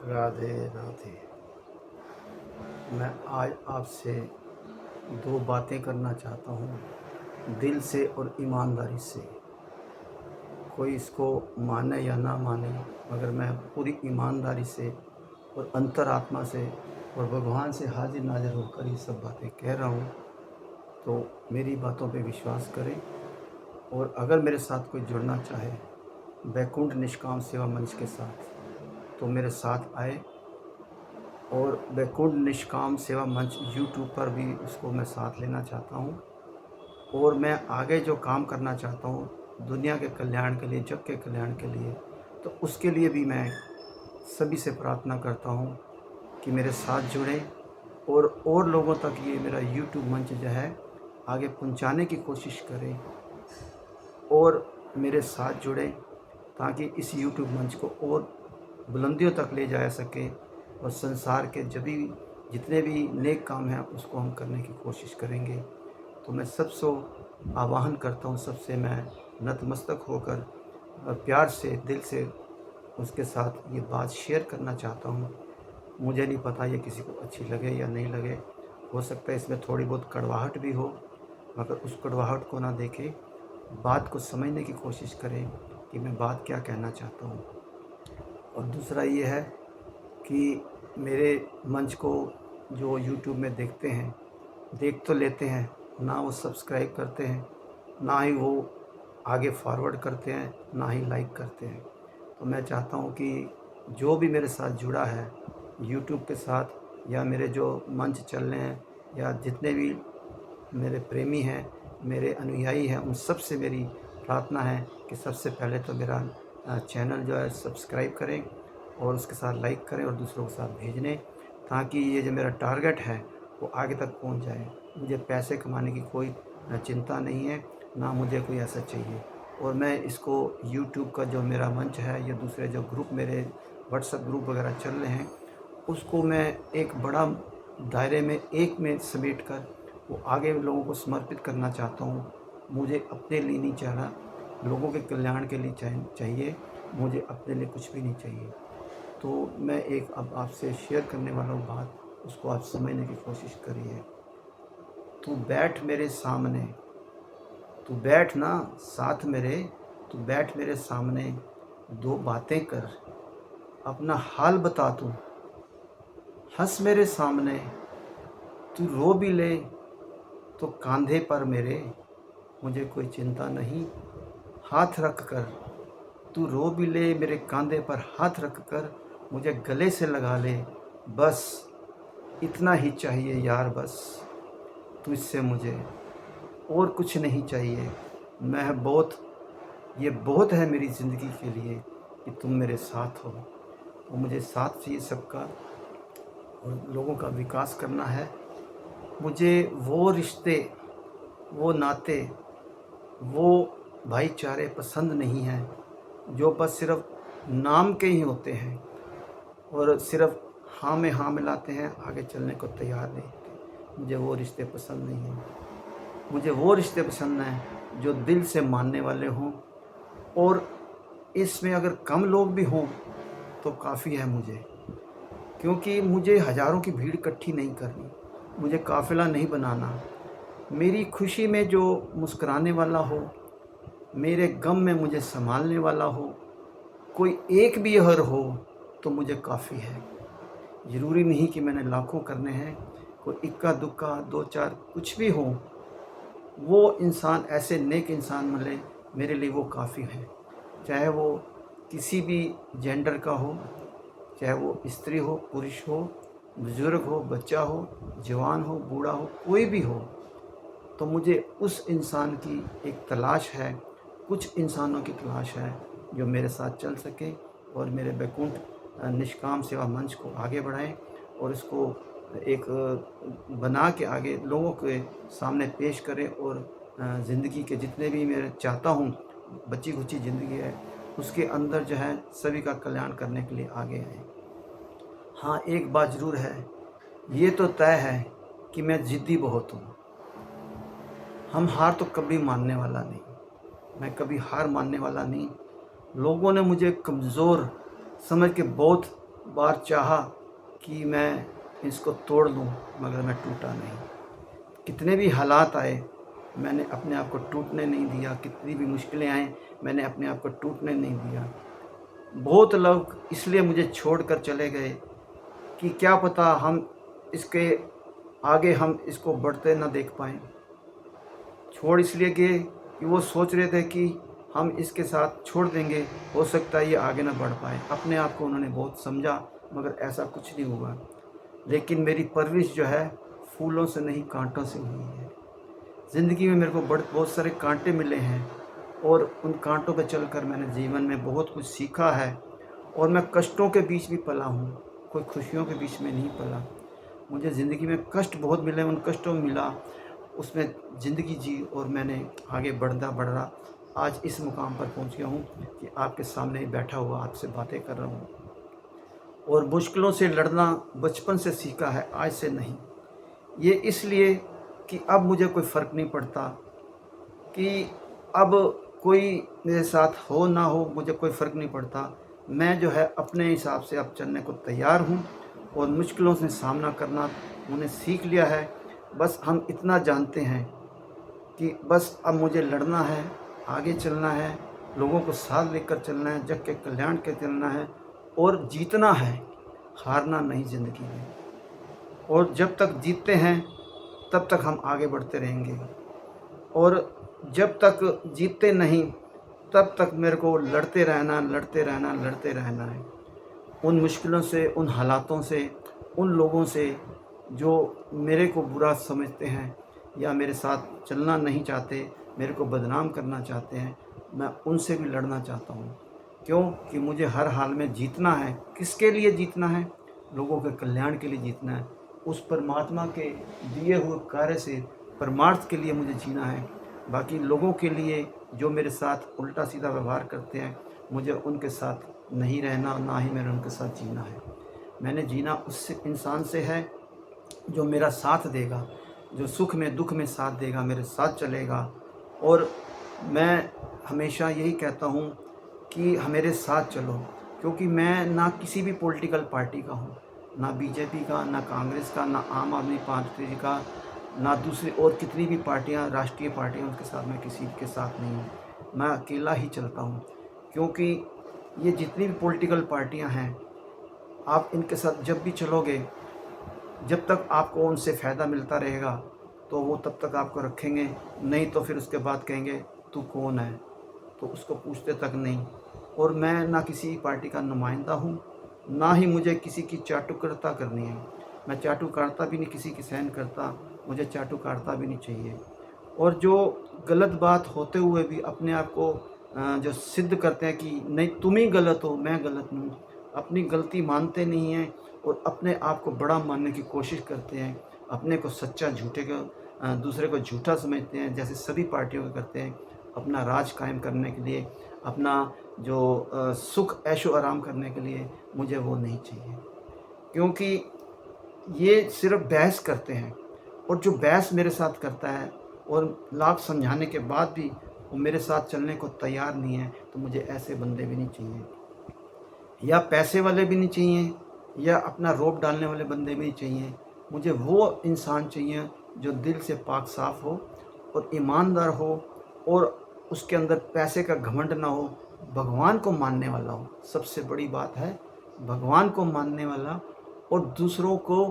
राधे राधे। मैं आज आपसे दो बातें करना चाहता हूँ, दिल से और ईमानदारी से। कोई इसको माने या ना माने, मगर मैं पूरी ईमानदारी से और अंतरात्मा से और भगवान से हाजिर नाजिर होकर ये सब बातें कह रहा हूँ। तो मेरी बातों पे विश्वास करें, और अगर मेरे साथ कोई जुड़ना चाहे बैकुंठ निष्काम सेवा मंच के साथ, तो मेरे साथ आए। और बैकुंठ निष्काम सेवा मंच यूट्यूब पर भी उसको मैं साथ लेना चाहता हूँ। और मैं आगे जो काम करना चाहता हूँ दुनिया के कल्याण के लिए, जग के कल्याण के लिए, तो उसके लिए भी मैं सभी से प्रार्थना करता हूँ कि मेरे साथ जुड़ें और लोगों तक ये मेरा यूट्यूब मंच जो है आगे पहुँचाने की कोशिश करें और मेरे साथ जुड़ें, ताकि इस यूट्यूब मंच को और बुलंदियों तक ले जाया सके और संसार के जितने भी नेक काम हैं उसको हम करने की कोशिश करेंगे। तो मैं सबसे आह्वान करता हूँ, सबसे मैं नतमस्तक होकर प्यार से, दिल से उसके साथ ये बात शेयर करना चाहता हूँ। मुझे नहीं पता ये किसी को अच्छी लगे या नहीं लगे, हो सकता है इसमें थोड़ी बहुत कड़वाहट भी हो, मगर उस कड़वाहट को ना देखें, बात को समझने की कोशिश करें कि मैं बात क्या कहना चाहता हूँ। और दूसरा ये है कि मेरे मंच को जो यूट्यूब में देखते हैं, देख तो लेते हैं, ना वो सब्सक्राइब करते हैं, ना ही वो आगे फॉरवर्ड करते हैं, ना ही लाइक करते हैं। तो मैं चाहता हूँ कि जो भी मेरे साथ जुड़ा है यूट्यूब के साथ, या मेरे जो मंच चल रहे हैं, या जितने भी मेरे प्रेमी हैं, मेरे अनुयायी हैं, उन सब से मेरी प्रार्थना है कि सबसे पहले तो मेरा चैनल जो है सब्सक्राइब करें और उसके साथ लाइक करें और दूसरों के साथ भेजने, ताकि ये जो मेरा टारगेट है वो आगे तक पहुंच जाए। मुझे पैसे कमाने की कोई चिंता नहीं है, ना मुझे कोई ऐसा चाहिए। और मैं इसको यूट्यूब का जो मेरा मंच है, या दूसरे जो ग्रुप मेरे व्हाट्सएप ग्रुप वगैरह चल रहे हैं, उसको मैं एक बड़ा दायरे में एक में समेट कर वो आगे लोगों को समर्पित करना चाहता हूँ। मुझे अपने लिए नहीं चाह रहा, लोगों के कल्याण के लिए चाहिए। मुझे अपने लिए कुछ भी नहीं चाहिए। तो मैं एक अब आपसे शेयर करने वाला हूँ बात, उसको आप समझने की कोशिश करिए। तू बैठ मेरे सामने, तू बैठ ना साथ मेरे, तू बैठ मेरे सामने, दो बातें कर, अपना हाल बता तू, हंस मेरे सामने, तू रो भी ले तो कांधे पर मेरे, मुझे कोई चिंता नहीं, हाथ रख कर, तू रो भी ले मेरे कांधे पर हाथ रख कर, मुझे गले से लगा ले, बस इतना ही चाहिए यार, बस तुझसे मुझे और कुछ नहीं चाहिए। मैं बहुत, ये बहुत है मेरी ज़िंदगी के लिए कि तुम मेरे साथ हो। और मुझे साथ चाहिए सबका, और लोगों का विकास करना है। मुझे वो रिश्ते, वो नाते, वो भाईचारे पसंद नहीं हैं जो बस सिर्फ नाम के ही होते हैं और सिर्फ हाँ में हाँ मिलाते हैं, आगे चलने को तैयार नहीं होते। मुझे वो रिश्ते पसंद नहीं हैं। मुझे वो रिश्ते पसंद हैं जो दिल से मानने वाले हों, और इसमें अगर कम लोग भी हों तो काफ़ी है मुझे, क्योंकि मुझे हज़ारों की भीड़ इकट्ठी नहीं करनी, मुझे काफ़िला नहीं बनाना। मेरी खुशी में जो मुस्कुराने वाला हो, मेरे गम में मुझे संभालने वाला हो, कोई एक भी अगर हो तो मुझे काफ़ी है। ज़रूरी नहीं कि मैंने लाखों करने हैं, कोई इक्का दुक्का दो चार कुछ भी हो, वो इंसान, ऐसे नेक इंसान मिले मेरे लिए, वो काफ़ी है। चाहे वो किसी भी जेंडर का हो, चाहे वो स्त्री हो, पुरुष हो, बुजुर्ग हो, बच्चा हो, जवान हो, बूढ़ा हो, कोई भी हो, तो मुझे उस इंसान की एक तलाश है, कुछ इंसानों की तलाश है जो मेरे साथ चल सके और मेरे बैकुंठ निष्काम सेवा मंच को आगे बढ़ाएं और इसको एक बना के आगे लोगों के सामने पेश करें, और ज़िंदगी के जितने भी मैं चाहता हूँ बची खुची ज़िंदगी है उसके अंदर जो है सभी का कल्याण करने के लिए आगे आएँ। हाँ, एक बात ज़रूर है, ये तो तय है कि मैं ज़िद्दी बहुत हूँ। हम हार तो कभी मानने वाला नहीं, मैं कभी हार मानने वाला नहीं। लोगों ने मुझे कमज़ोर समझ के बहुत बार चाहा कि मैं इसको तोड़ दूं, मगर मैं टूटा नहीं। कितने भी हालात आए, मैंने अपने आप को टूटने नहीं दिया। कितनी भी मुश्किलें आए, मैंने अपने आप को टूटने नहीं दिया। बहुत लोग इसलिए मुझे छोड़कर चले गए कि क्या पता हम इसके आगे हम इसको बढ़ते ना देख पाएँ। छोड़ इसलिए गए कि वो सोच रहे थे कि हम इसके साथ छोड़ देंगे, हो सकता है ये आगे ना बढ़ पाए। अपने आप को उन्होंने बहुत समझा, मगर ऐसा कुछ नहीं हुआ। लेकिन मेरी परवरिश जो है फूलों से नहीं कांटों से हुई है। ज़िंदगी में मेरे को बहुत सारे कांटे मिले हैं, और उन कांटों पे चलकर मैंने जीवन में बहुत कुछ सीखा है। और मैं कष्टों के बीच भी पला हूँ, कोई खुशियों के बीच में नहीं पला। मुझे ज़िंदगी में कष्ट बहुत मिले, उन कष्टों में मिला, उसमें ज़िंदगी जी, और मैंने आगे बढ़ा आज इस मुकाम पर पहुँच गया हूँ कि आपके सामने बैठा हुआ आपसे बातें कर रहा हूँ। और मुश्किलों से लड़ना बचपन से सीखा है, आज से नहीं। ये इसलिए कि अब मुझे कोई फ़र्क नहीं पड़ता कि अब कोई मेरे साथ हो ना हो, मुझे कोई फ़र्क नहीं पड़ता। मैं जो है अपने हिसाब से अब चलने को तैयार हूँ, और मुश्किलों से सामना करना मैंने सीख लिया है। बस हम इतना जानते हैं कि बस अब मुझे लड़ना है, आगे चलना है, लोगों को साथ लेकर चलना है, जग के कल्याण के चलना है, और जीतना है, हारना नहीं ज़िंदगी में। और जब तक जीतते हैं तब तक हम आगे बढ़ते रहेंगे, और जब तक जीतते नहीं तब तक मेरे को लड़ते रहना, लड़ते रहना, लड़ते रहना है। उन मुश्किलों से, उन हालातों से, उन लोगों से जो मेरे को बुरा समझते हैं या मेरे साथ चलना नहीं चाहते, मेरे को बदनाम करना चाहते हैं, मैं उनसे भी लड़ना चाहता हूँ। क्यों? कि मुझे हर हाल में जीतना है। किसके लिए जीतना है? लोगों के कल्याण के लिए जीतना है। उस परमात्मा के दिए हुए कार्य से परमार्थ के लिए मुझे जीना है। बाकी लोगों के लिए जो मेरे साथ उल्टा सीधा व्यवहार करते हैं, मुझे उनके साथ नहीं रहना, ना ही मैंने उनके साथ जीना है। मैंने जीना उस इंसान से है जो मेरा साथ देगा, जो सुख में दुख में साथ देगा, मेरे साथ चलेगा। और मैं हमेशा यही कहता हूँ कि मेरे साथ चलो, क्योंकि मैं ना किसी भी पॉलिटिकल पार्टी का हूँ, ना बीजेपी का, ना कांग्रेस का, ना आम आदमी पार्टी का, ना दूसरी और कितनी भी पार्टियाँ, राष्ट्रीय पार्टियाँ, उनके साथ मैं किसी के साथ नहीं हूँ। मैं अकेला ही चलता हूँ, क्योंकि ये जितनी भी पॉलिटिकल पार्टियाँ हैं, आप इनके साथ जब भी चलोगे, जब तक आपको उनसे फ़ायदा मिलता रहेगा तो वो तब तक आपको रखेंगे, नहीं तो फिर उसके बाद कहेंगे तू कौन है, तो उसको पूछते तक नहीं। और मैं ना किसी पार्टी का नुमाइंदा हूँ, ना ही मुझे किसी की चाटुकरता करनी है। मैं चाटुकारिता भी नहीं किसी की सहन करता, मुझे चाटुकारिता भी नहीं चाहिए। और जो गलत बात होते हुए भी अपने आप को जो सिद्ध करते हैं कि नहीं तुम ही गलत हो, मैं गलत नहीं हूँ, अपनी गलती मानते नहीं हैं, और अपने आप को बड़ा मानने की कोशिश करते हैं, अपने को सच्चा झूठे को दूसरे को झूठा समझते हैं, जैसे सभी पार्टियों को करते हैं, अपना राज कायम करने के लिए, अपना जो सुख ऐशो आराम करने के लिए। मुझे वो नहीं चाहिए, क्योंकि ये सिर्फ बहस करते हैं, और जो बहस मेरे साथ करता है और लाख समझाने के बाद भी वो मेरे साथ चलने को तैयार नहीं है, तो मुझे ऐसे बंदे भी नहीं चाहिए। या पैसे वाले भी नहीं चाहिए, या अपना रोब डालने वाले बंदे भी नहीं चाहिए। मुझे वो इंसान चाहिए जो दिल से पाक साफ़ हो और ईमानदार हो, और उसके अंदर पैसे का घमंड ना हो, भगवान को मानने वाला हो। सबसे बड़ी बात है भगवान को मानने वाला, और दूसरों को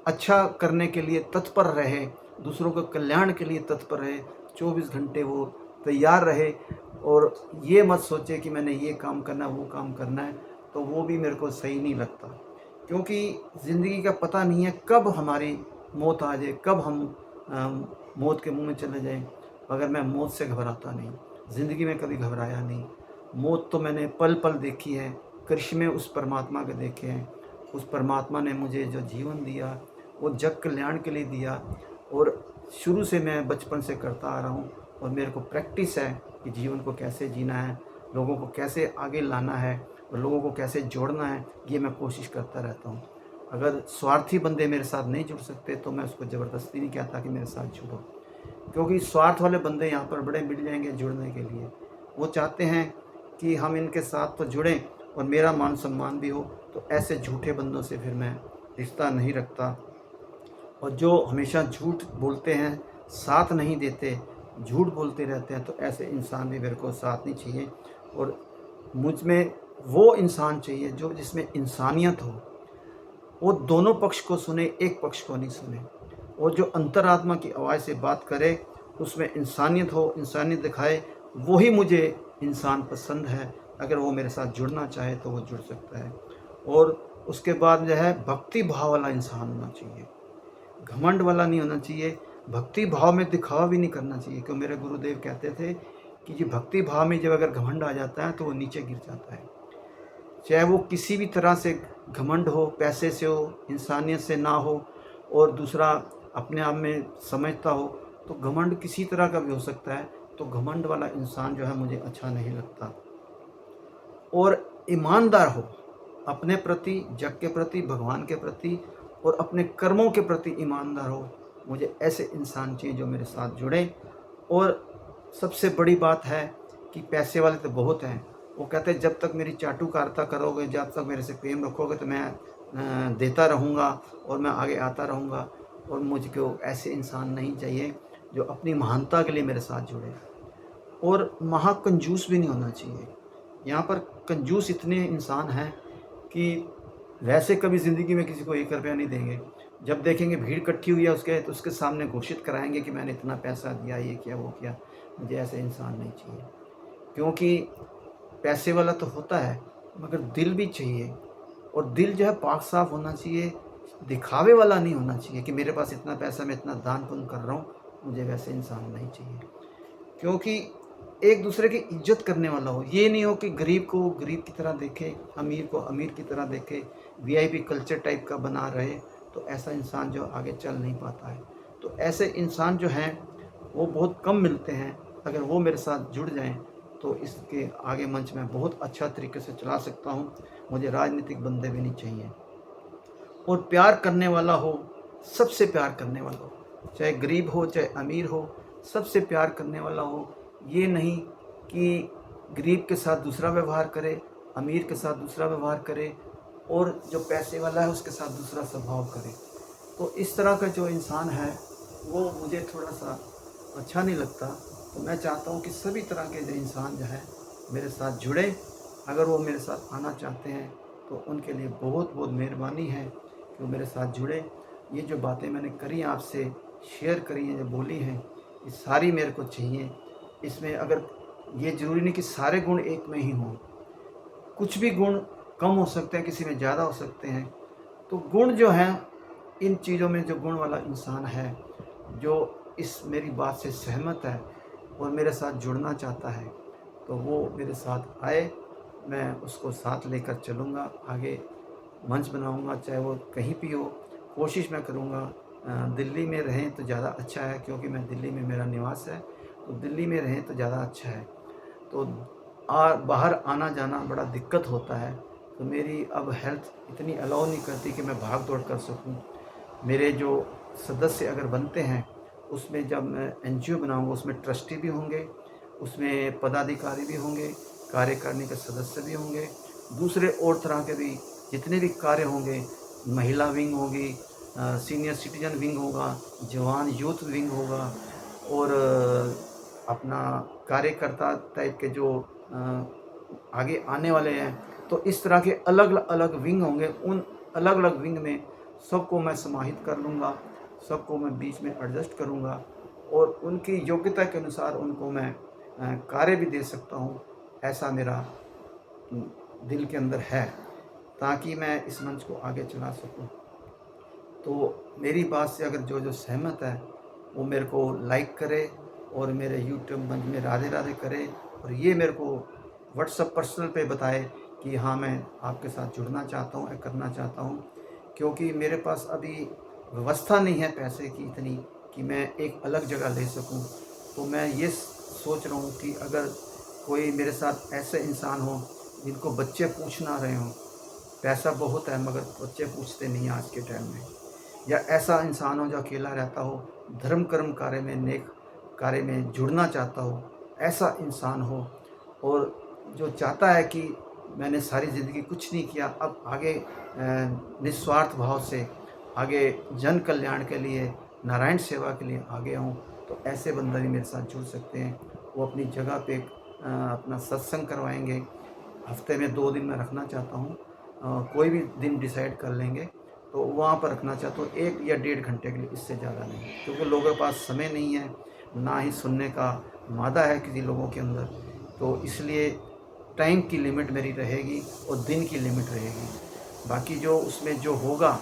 अच्छा करने के लिए तत्पर रहे, दूसरों के कल्याण के लिए तत्पर रहे, 24 घंटे वो तैयार रहे। और ये मत सोचे कि मैंने ये काम करना है, वो काम करना है, तो वो भी मेरे को सही नहीं लगता। क्योंकि ज़िंदगी का पता नहीं है कब हमारी मौत आ जाए, कब हम मौत के मुंह में चले जाएं। मगर मैं मौत से घबराता नहीं, ज़िंदगी में कभी घबराया नहीं। मौत तो मैंने पल पल देखी है, करिश्मे उस परमात्मा के देखे हैं। उस परमात्मा ने मुझे जो जीवन दिया वो जग कल्याण के लिए दिया, और शुरू से मैं बचपन से करता आ रहा हूँ, और मेरे को प्रैक्टिस है कि जीवन को कैसे जीना है, लोगों को कैसे आगे लाना है, और लोगों को कैसे जोड़ना है। ये मैं कोशिश करता रहता हूँ। अगर स्वार्थी बंदे मेरे साथ नहीं जुड़ सकते तो मैं उसको ज़बरदस्ती नहीं कहता कि मेरे साथ जुड़ो, क्योंकि स्वार्थ वाले बंदे यहाँ पर बड़े मिल जाएंगे जुड़ने के लिए। वो चाहते हैं कि हम इनके साथ तो जुड़ें, और मेरा मान सम्मान भी हो, तो ऐसे झूठे बंदों से फिर मैं रिश्ता नहीं रखता। और जो हमेशा झूठ बोलते हैं, साथ नहीं देते, झूठ बोलते रहते हैं, तो ऐसे इंसान भी मेरे को साथ नहीं चाहिए। और मुझ में वो इंसान चाहिए जो जिसमें इंसानियत हो, वो दोनों पक्ष को सुने, एक पक्ष को नहीं सुने। और जो अंतरात्मा की आवाज़ से बात करे, उसमें इंसानियत हो, इंसानियत दिखाए, वही मुझे इंसान पसंद है। अगर वो मेरे साथ जुड़ना चाहे तो वो जुड़ सकता है। और उसके बाद जो है, भक्ति भाव वाला इंसान होना चाहिए, घमंड वाला नहीं होना चाहिए। भक्ति भाव में दिखावा भी नहीं करना चाहिए, क्योंकि मेरे गुरुदेव कहते थे कि ये भक्ति भाव में जब अगर घमंड आ जाता है तो वो नीचे गिर जाता है। चाहे वो किसी भी तरह से घमंड हो, पैसे से हो, इंसानियत से ना हो, और दूसरा अपने आप में समझता हो, तो घमंड किसी तरह का भी हो सकता है। तो घमंड वाला इंसान जो है मुझे अच्छा नहीं लगता। और ईमानदार हो अपने प्रति, जग के प्रति, भगवान के प्रति, और अपने कर्मों के प्रति ईमानदार हो। मुझे ऐसे इंसान चाहिए जो मेरे साथ जुड़े। और सबसे बड़ी बात है कि पैसे वाले तो बहुत हैं, वो कहते हैं जब तक मेरी चाटुकारिता करोगे, जब तक मेरे से प्रेम रखोगे, तो मैं देता रहूँगा और मैं आगे आता रहूँगा। और मुझको ऐसे इंसान नहीं चाहिए जो अपनी महानता के लिए मेरे साथ जुड़े। और महाकंजूस भी नहीं होना चाहिए। यहाँ पर कंजूस इतने इंसान हैं कि वैसे कभी ज़िंदगी में किसी को 1 रुपया नहीं देंगे। जब देखेंगे भीड़ इकट्ठी हुई है उसके, तो उसके सामने घोषित कराएँगे कि मैंने इतना पैसा दिया, ये किया, वो किया। मुझे ऐसे इंसान नहीं चाहिए, क्योंकि पैसे वाला तो होता है, मगर दिल भी चाहिए। और दिल जो है पाक साफ़ होना चाहिए, दिखावे वाला नहीं होना चाहिए कि मेरे पास इतना पैसा, मैं इतना दान पुण्य कर रहा हूँ। मुझे वैसे इंसान नहीं चाहिए, क्योंकि एक दूसरे की इज्जत करने वाला हो। ये नहीं हो कि गरीब को गरीब की तरह देखे, अमीर को अमीर की तरह देखे, वीआईपी कल्चर टाइप का बना रहे। तो ऐसा इंसान जो आगे चल नहीं पाता है। तो ऐसे इंसान जो हैं वो बहुत कम मिलते हैं। अगर वो मेरे साथ जुड़ जाएं तो इसके आगे मंच में बहुत अच्छा तरीके से चला सकता हूँ। मुझे राजनीतिक बंदे भी नहीं चाहिए। और प्यार करने वाला हो, सबसे प्यार करने वाला हो, चाहे गरीब हो चाहे अमीर हो, सबसे प्यार करने वाला हो। ये नहीं कि गरीब के साथ दूसरा व्यवहार करे, अमीर के साथ दूसरा व्यवहार करे, और जो पैसे वाला है उसके साथ दूसरा स्वभाव करे। तो इस तरह का जो इंसान है वो मुझे थोड़ा सा अच्छा नहीं लगता। तो मैं चाहता हूँ कि सभी तरह के जो इंसान जो है मेरे साथ जुड़े। अगर वो मेरे साथ आना चाहते हैं तो उनके लिए बहुत बहुत मेहरबानी है कि वो मेरे साथ जुड़े। ये जो बातें मैंने करी आपसे शेयर करी हैं, जो बोली हैं, ये सारी मेरे को चाहिए। इसमें अगर ये ज़रूरी नहीं कि सारे गुण एक में ही हों, कुछ भी गुण कम हो सकते हैं, किसी में ज़्यादा हो सकते हैं। तो गुण जो हैं, इन चीज़ों में जो गुण वाला इंसान है, जो इस मेरी बात से सहमत है और मेरे साथ जुड़ना चाहता है, तो वो मेरे साथ आए। मैं उसको साथ लेकर चलूँगा, आगे मंच बनाऊँगा, चाहे वो कहीं भी हो। कोशिश मैं करूँगा दिल्ली में रहें तो ज़्यादा अच्छा है, क्योंकि मैं दिल्ली में मेरा निवास है। तो दिल्ली में रहें तो ज़्यादा अच्छा है। तो बाहर आना जाना बड़ा दिक्कत होता है। तो मेरी अब हेल्थ इतनी अलाउ नहीं करती कि मैं भाग दौड़ कर सकूं। मेरे जो सदस्य अगर बनते हैं, उसमें जब मैं एनजीओ बनाऊंगा, उसमें ट्रस्टी भी होंगे, उसमें पदाधिकारी भी होंगे, कार्यकारिणी के सदस्य भी होंगे, दूसरे और तरह के भी जितने भी कार्य होंगे, महिला विंग होगी, सीनियर सिटीजन विंग होगा, जवान यूथ विंग होगा, और अपना कार्यकर्ता टाइप के जो आगे आने वाले हैं, तो इस तरह के अलग अलग विंग होंगे। उन अलग अलग विंग में सबको मैं समाहित कर लूँगा, सबको मैं बीच में एडजस्ट करूँगा, और उनकी योग्यता के अनुसार उनको मैं कार्य भी दे सकता हूँ। ऐसा मेरा दिल के अंदर है, ताकि मैं इस मंच को आगे चला सकूँ। तो मेरी बात से अगर जो जो सहमत है वो मेरे को लाइक करे, और मेरे यूट्यूब मंच में राधे राधे करे, और ये मेरे को व्हाट्सएप पर्सनल पे बताए कि हाँ, मैं आपके साथ जुड़ना चाहता हूँ, करना चाहता हूँ। क्योंकि मेरे पास अभी व्यवस्था नहीं है पैसे की इतनी कि मैं एक अलग जगह ले सकूँ। तो मैं ये सोच रहा हूँ कि अगर कोई मेरे साथ ऐसे इंसान हो जिनको बच्चे पूछ ना रहे हों, पैसा बहुत है मगर बच्चे पूछते नहीं आज के टाइम में, या ऐसा इंसान हो जो अकेला रहता हो, धर्म कर्म कार्य में, नेक कार्य में जुड़ना चाहता हो, ऐसा इंसान हो, और जो चाहता है कि मैंने सारी ज़िंदगी कुछ नहीं किया, अब आगे निस्वार्थ भाव से आगे जन कल्याण के लिए, नारायण सेवा के लिए आगे आऊँ, तो ऐसे बंदा भी मेरे साथ जुड़ सकते हैं। वो अपनी जगह पे अपना सत्संग करवाएँगे। हफ्ते में 2 दिन मैं रखना चाहता हूँ। कोई भी दिन डिसाइड कर लेंगे, तो वहाँ पर रखना चाहता हूँ 1 या 1.5 घंटे के लिए, इससे ज़्यादा नहीं। क्योंकि लोगों के पास समय नहीं है, ना ही सुनने का मादा है किसी लोगों के अंदर। तो इसलिए टाइम की लिमिट मेरी रहेगी और दिन की लिमिट रहेगी। बाकी जो उसमें जो होगा,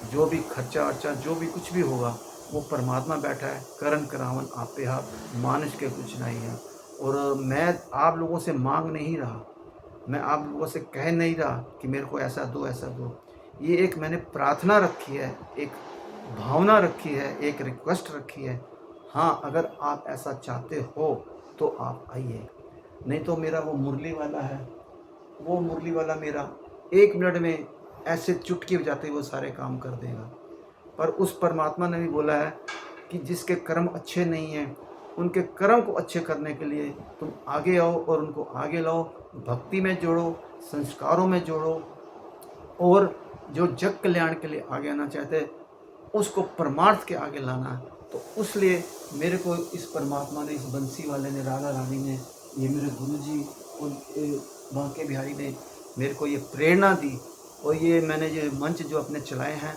जो भी खर्चा-वर्चा जो भी कुछ भी होगा, वो परमात्मा बैठा है, करन करावन आपे आप, मानुष के कुछ नहीं है। और मैं आप लोगों से माँग नहीं रहा, मैं आप लोगों से कह नहीं रहा कि मेरे को ऐसा दो, ऐसा दो। ये एक मैंने प्रार्थना रखी है, एक भावना रखी है, एक रिक्वेस्ट रखी है। हाँ, अगर आप ऐसा चाहते हो तो आप आइए, नहीं तो मेरा वो मुरली वाला है, वो मुरली वाला मेरा 1 मिनट में ऐसे चुटकी बजाते वो सारे काम कर देगा। पर उस परमात्मा ने भी बोला है कि जिसके कर्म अच्छे नहीं हैं, उनके कर्म को अच्छे करने के लिए तुम आगे आओ और उनको आगे लाओ, भक्ति में जोड़ो, संस्कारों में जोड़ो, और जो जग कल्याण के लिए आगे आना चाहते हैं, उसको परमार्थ के आगे लाना है। तो उसलिए मेरे को इस परमात्मा ने, इस बंसी वाले ने, राधा रानी ने, ये मेरे गुरुजी और बांके बिहारी ने मेरे को ये प्रेरणा दी। और ये मैंने ये मंच जो अपने चलाए हैं,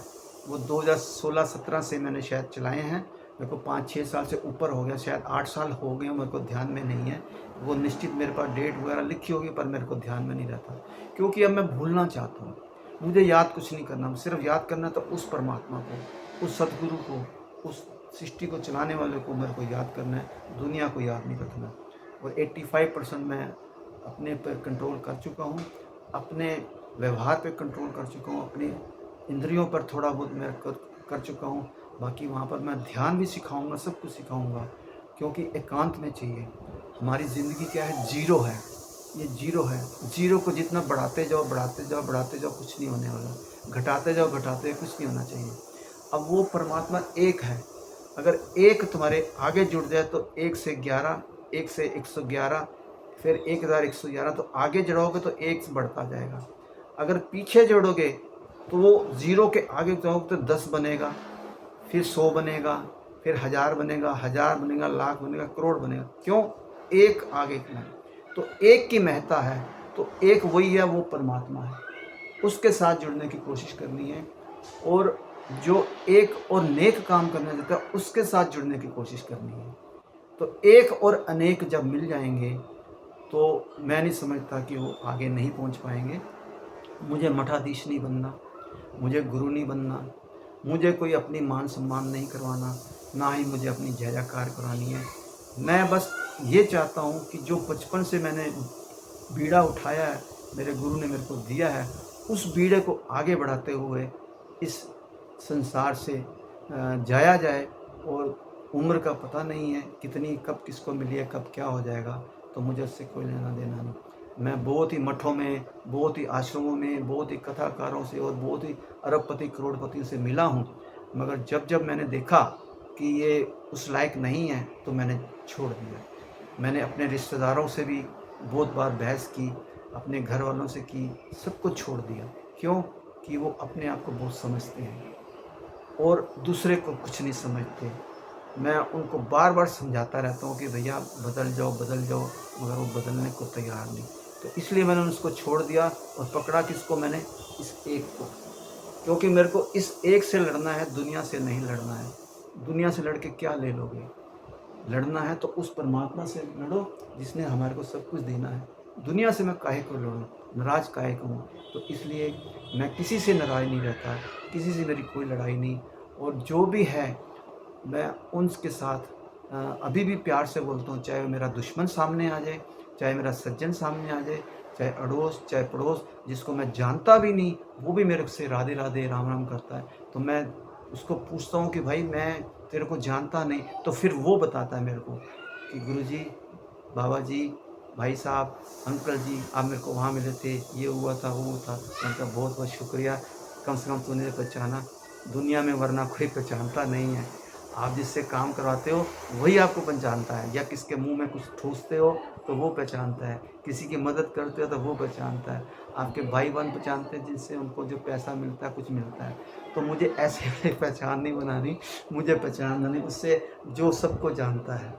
वो 2016-17 से मैंने शायद चलाए हैं। मेरे को 5-6 साल से ऊपर हो गया, शायद 8 साल हो गए, मेरे को ध्यान में नहीं है। वो निश्चित मेरे पास डेट वगैरह लिखी होगी, पर मेरे को ध्यान में नहीं रहता, क्योंकि अब मैं भूलना चाहता हूँ। मुझे याद कुछ नहीं करना, सिर्फ याद करना तो उस परमात्मा को, उस सतगुरु को, उस सृष्टि को चलाने वाले को मेरे को याद करना है, दुनिया को याद नहीं रखना। और 85% मैं अपने पर कंट्रोल कर चुका हूँ, अपने व्यवहार पे कंट्रोल कर चुका हूँ, अपनी इंद्रियों पर थोड़ा बहुत मैं कर चुका हूँ। बाकी वहाँ पर मैं ध्यान भी सिखाऊंगा, सब कुछ सिखाऊंगा, क्योंकि एकांत में चाहिए। हमारी ज़िंदगी क्या है, जीरो है, ये जीरो है। जीरो को जितना बढ़ाते जाओ, बढ़ाते जाओ, बढ़ाते जाओ, कुछ नहीं होने वाला। घटाते जाओ, घटाते जाओ, कुछ नहीं होना चाहिए। अब वो परमात्मा एक है, अगर एक तुम्हारे आगे जुड़ जाए तो 1 से 11, 1 से 111, फिर 1111, तो आगे जोड़ोगे तो 1 से बढ़ता जाएगा। अगर पीछे जोड़ोगे तो वो ज़ीरो के आगे जाओगे तो 10 बनेगा, फिर 100 बनेगा, फिर 1000 बनेगा, 1000 बनेगा, लाख बनेगा, करोड़ बनेगा। क्यों? एक आगे क्यों? तो एक की महत्ता है, तो एक वही है, वो परमात्मा है। उसके साथ जुड़ने की कोशिश करनी है, और जो एक और नेक काम करना चाहता है उसके साथ जुड़ने की कोशिश करनी है। तो एक और अनेक जब मिल जाएंगे तो मैं नहीं समझता कि वो आगे नहीं पहुंच पाएंगे। मुझे मठाधीश नहीं बनना, मुझे गुरु नहीं बनना, मुझे कोई अपनी मान सम्मान नहीं करवाना, ना ही मुझे अपनी जय जयकार करानी है। मैं बस ये चाहता हूँ कि जो बचपन से मैंने बीड़ा उठाया है, मेरे गुरु ने मेरे को दिया है, उस बीड़े को आगे बढ़ाते हुए इस संसार से जाया जाए। और उम्र का पता नहीं है कितनी, कब किसको मिली है, कब क्या हो जाएगा, तो मुझे उससे कोई लेना देना नहीं। मैं बहुत ही मठों में, बहुत ही आश्रमों में, बहुत ही कथाकारों से और बहुत ही अरबपति करोड़पतियों से मिला हूँ, मगर जब जब मैंने देखा कि ये उस लायक नहीं है तो मैंने छोड़ दिया। मैंने अपने रिश्तेदारों से भी बहुत बार बहस की, अपने घर वालों से की, सब कुछ छोड़ दिया। क्यों? कि वो अपने आप को बहुत समझते हैं और दूसरे को कुछ नहीं समझते। मैं उनको बार बार समझाता रहता हूँ कि भैया बदल जाओ, बदल जाओ, मगर वो बदलने को तैयार नहीं। तो इसलिए मैंने उसको छोड़ दिया और पकड़ा किसको? मैंने इस एक को, क्योंकि मेरे को इस एक से लड़ना है, दुनिया से नहीं लड़ना है। दुनिया से लड़ के क्या ले लोगे? लड़ना है तो उस परमात्मा से लड़ो जिसने हमारे को सब कुछ देना है। दुनिया से मैं काहे को लड़ूँ, नाराज़ काहे को हूँ? तो इसलिए मैं किसी से नाराज़ नहीं रहता, किसी से मेरी कोई लड़ाई नहीं। और जो भी है मैं उनके साथ अभी भी प्यार से बोलता हूँ, चाहे मेरा दुश्मन सामने आ जाए, चाहे मेरा सज्जन सामने आ जाए, चाहे अड़ोस, चाहे पड़ोस, जिसको मैं जानता भी नहीं, वो भी मेरे से राधे राधे राम राम करता है, तो मैं उसको पूछता हूँ कि भाई मैं तेरे को जानता नहीं, तो फिर वो बताता है मेरे को कि गुरुजी, बाबा जी, भाई साहब, अंकल जी, आप मेरे को वहाँ मिले थे, ये हुआ था, वो हुआ था। मैंने कहा बहुत बहुत शुक्रिया, कम से कम तूने पहचाना, दुनिया में वरना कोई पहचानता नहीं है। आप जिससे काम करवाते हो वही आपको पहचानता है, या किसके मुंह में कुछ ठूसते हो तो वो पहचानता है, किसी की मदद करते हो तो वो पहचानता है, आपके भाई बहन पहचानते हैं जिनसे उनको जो पैसा मिलता है, कुछ मिलता है। तो मुझे ऐसे पहचान नहीं बनानी, मुझे पहचान बनानी उससे जो सबको जानता है,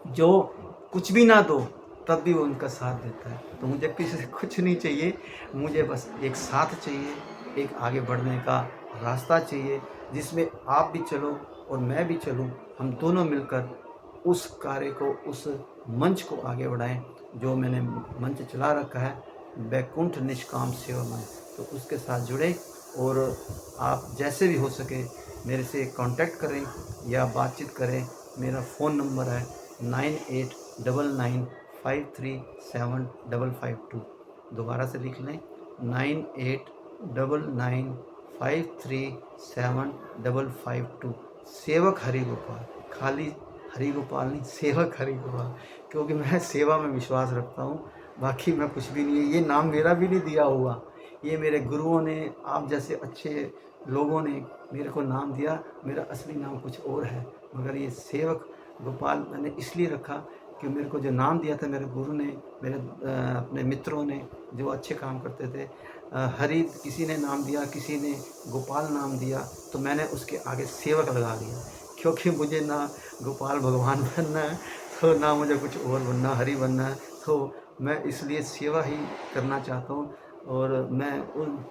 जो कुछ भी ना दो तब भी वो उनका साथ देता है। तो मुझे किसी से कुछ नहीं चाहिए, मुझे बस एक साथ चाहिए, एक आगे बढ़ने का रास्ता चाहिए जिसमें आप भी चलो और मैं भी चलूँ, हम दोनों मिलकर उस कार्य को, उस मंच को आगे बढ़ाएं जो मैंने मंच चला रखा है, बैकुंठ निष्काम सेवा में। तो उसके साथ जुड़े और आप जैसे भी हो सके मेरे से कांटेक्ट करें या बातचीत करें। मेरा फ़ोन नंबर है 9899537552। दोबारा से लिख लें 9899537552। सेवक हरि गोपाल, खाली हरि गोपाल नहीं, सेवक हरि गोपाल, क्योंकि मैं सेवा में विश्वास रखता हूँ। बाकी मैं कुछ भी नहीं है, ये नाम मेरा भी नहीं दिया हुआ, ये मेरे गुरुओं ने, आप जैसे अच्छे लोगों ने मेरे को नाम दिया। मेरा असली नाम कुछ और है, मगर ये सेवक गोपाल मैंने इसलिए रखा कि मेरे को जो नाम दिया था मेरे गुरु ने, मेरे अपने मित्रों ने जो अच्छे काम करते थे, हरि किसी ने नाम दिया, किसी ने गोपाल नाम दिया, तो मैंने उसके आगे सेवक लगा दिया, क्योंकि मुझे ना गोपाल भगवान बनना है तो ना मुझे कुछ और बनना, हरि बनना है। तो मैं इसलिए सेवा ही करना चाहता हूँ, और मैं उन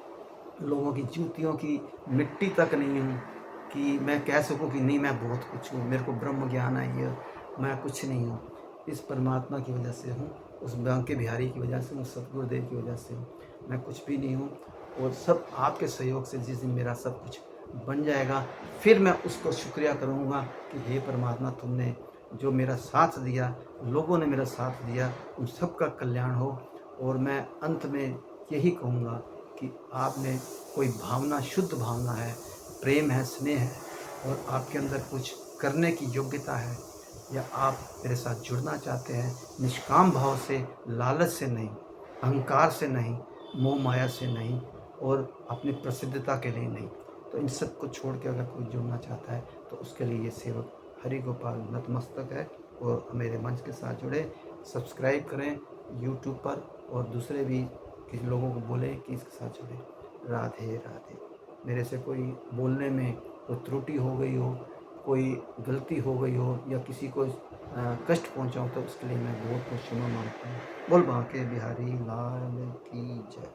लोगों की जूतियों की मिट्टी तक नहीं हूँ कि मैं कह सकूँ कि नहीं मैं बहुत कुछ हूँ, मेरे को ब्रह्म ज्ञान है, ये मैं कुछ नहीं हूँ। इस परमात्मा की वजह से हूँ, उस बांके बिहारी की वजह से हूँ, सतगुरुदेव की वजह से हूँ, मैं कुछ भी नहीं हूँ। और सब आपके सहयोग से जिस दिन मेरा सब कुछ बन जाएगा, फिर मैं उसको शुक्रिया करूँगा कि हे परमात्मा, तुमने जो मेरा साथ दिया, लोगों ने मेरा साथ दिया, उन सबका कल्याण हो। और मैं अंत में यही कहूँगा कि आप में कोई भावना, शुद्ध भावना है, प्रेम है, स्नेह है, और आपके अंदर कुछ करने की योग्यता है, या आप मेरे साथ जुड़ना चाहते हैं निष्काम भाव से, लालच से नहीं, अहंकार से नहीं, मोह माया से नहीं, और अपनी प्रसिद्धता के लिए नहीं, तो इन सब को छोड़ के अगर कोई जुड़ना चाहता है तो उसके लिए ये सेवक हरि गोपाल नतमस्तक है। और मेरे मंच के साथ जुड़े, सब्सक्राइब करें यूट्यूब पर, और दूसरे भी किसी लोगों को बोलें कि इसके साथ जुड़े। राधे राधे। मेरे से कोई बोलने में कोई त्रुटि हो गई हो, कोई गलती हो गई हो, या किसी को कष्ट पहुंचा हो, तो उसके लिए मैं बहुत बहुत क्षमा मांगता हूँ। बोल बांके बिहारी लाल की जय।